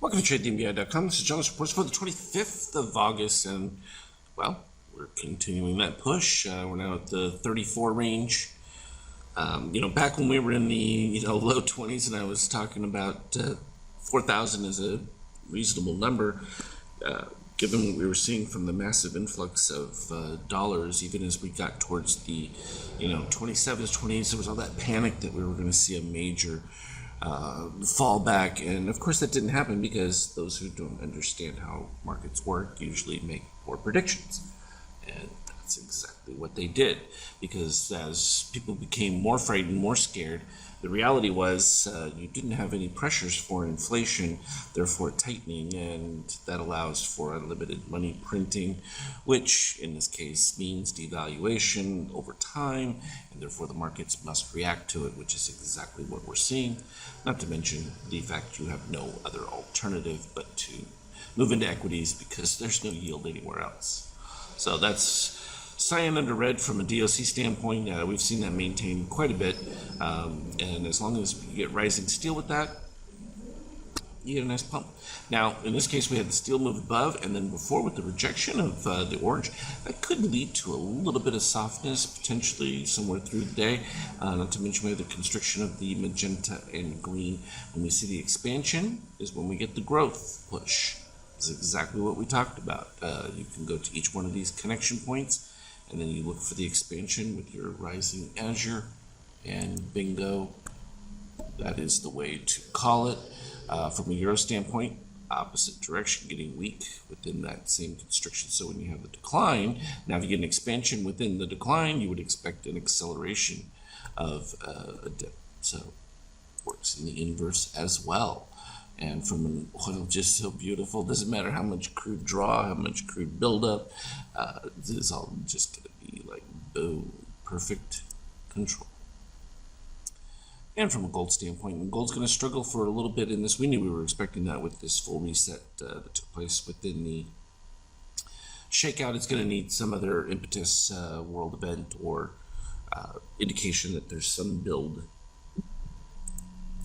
Welcome to TradeTheMBI.com. This is Jonas Reports for the 25th of August, and, well, we're continuing that push. We're now at the 34 range. Back when we were in the, low 20s, and I was talking about 4,000 as a reasonable number, given what we were seeing from the massive influx of dollars, even as we got towards the, 27s, 28s, there was all that panic that we were going to see a major fallback, and of course that didn't happen because those who don't understand how markets work usually make poor predictions, and that's exactly what they did. Because as people became more frightened, more scared, the reality was you didn't have any pressures for inflation, therefore tightening, and that allows for unlimited money printing, which in this case means devaluation over time, and therefore the markets must react to it, which is exactly what we're seeing. Not to mention the fact you have no other alternative but to move into equities because there's no yield anywhere else. So that's cyan under red from a DOC standpoint. We've seen that maintained quite a bit, and as long as you get rising steel with that, you get a nice pump. Now, in this case, we had the steel move above, and then before with the rejection of the orange, that could lead to a little bit of softness, potentially somewhere through the day, not to mention we have the constriction of the magenta and green. When we see the expansion is when we get the growth push. This is exactly what we talked about. You can go to each one of these connection points, and then you look for the expansion with your rising azure, and bingo, that is the way to call it. From a euro standpoint, opposite direction, getting weak within that same constriction. So when you have the decline, now if you get an expansion within the decline, you would expect an acceleration of a dip. So it works in the inverse as well. And from an oil just so beautiful, doesn't matter how much crude draw, how much crude buildup, this is all just going to be like boom, perfect control. And from a gold standpoint, gold's going to struggle for a little bit in this. We knew we were expecting that with this full reset that took place within the shakeout. It's going to need some other impetus, world event, or indication that there's some build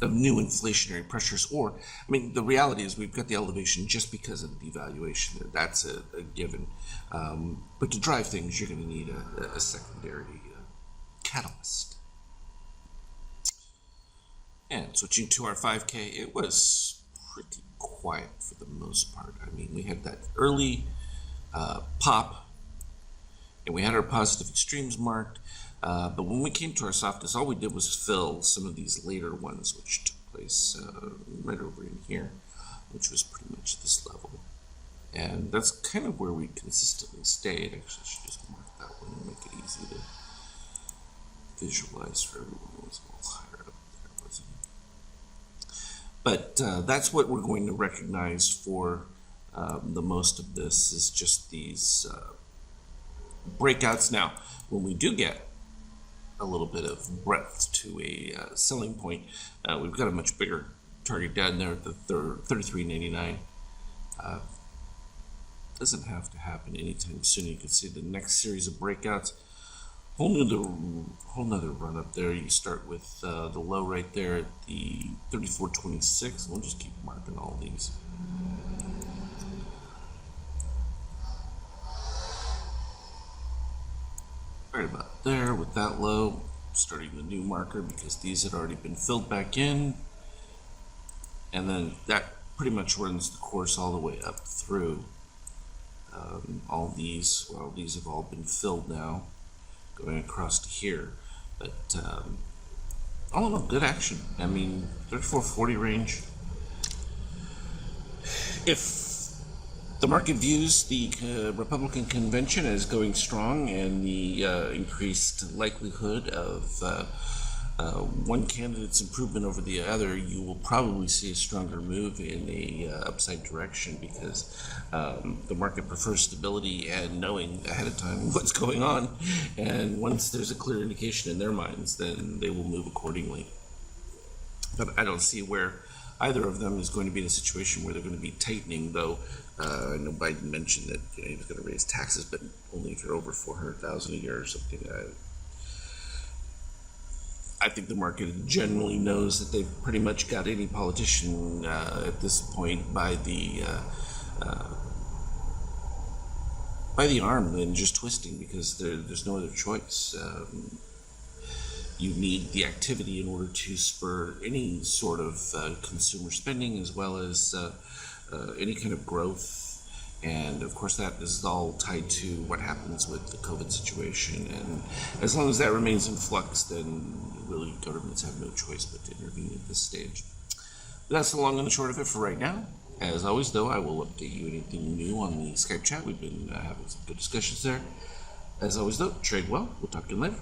of new inflationary pressures. Or, I mean, the reality is we've got the elevation just because of the devaluation there. That's a given. But to drive things, you're going to need a secondary catalyst. And switching to our 5K, it was pretty quiet for the most part. I mean, we had that early pop, and we had our positive extremes marked. But when we came to our softness, all we did was fill some of these later ones, which took place right over in here, which was pretty much this level. And that's kind of where we consistently stayed. Actually, I should just mark that one and make it easy to visualize for everyone. It was a little higher up there, wasn't it? But that's what we're going to recognize for the most of this is just these breakouts. Now, when we do get a little bit of breadth to a selling point, we've got a much bigger target down there at the 33.99. Doesn't have to happen anytime soon. You can see the next series of breakouts, whole nother run up there. You start with the low right there at the 34.26. We'll just keep marking all these. Right about there with that low, starting the new marker because these had already been filled back in, and then that pretty much runs the course all the way up through. All these have all been filled now, going across to here, but all in all, good action. I mean, 34.40 range. If the market views the Republican convention as going strong and the increased likelihood of one candidate's improvement over the other, you will probably see a stronger move in a upside direction because the market prefers stability and knowing ahead of time what's going on. And once there's a clear indication in their minds, then they will move accordingly. But I don't see where either of them is going to be in a situation where they're going to be tightening, though. I know Biden mentioned that he was going to raise taxes, but only if you're over $400,000 a year or something. I think the market generally knows that they've pretty much got any politician at this point by the arm and just twisting, because there's no other choice. You need the activity in order to spur any sort of consumer spending, as well as any kind of growth. And of course, that is all tied to what happens with the COVID situation. And as long as that remains in flux, then really governments have no choice but to intervene at this stage. But that's the long and the short of it for right now. As always, though, I will update you anything new on the Skype chat. We've been having some good discussions there. As always, though, trade well. We'll talk to you later.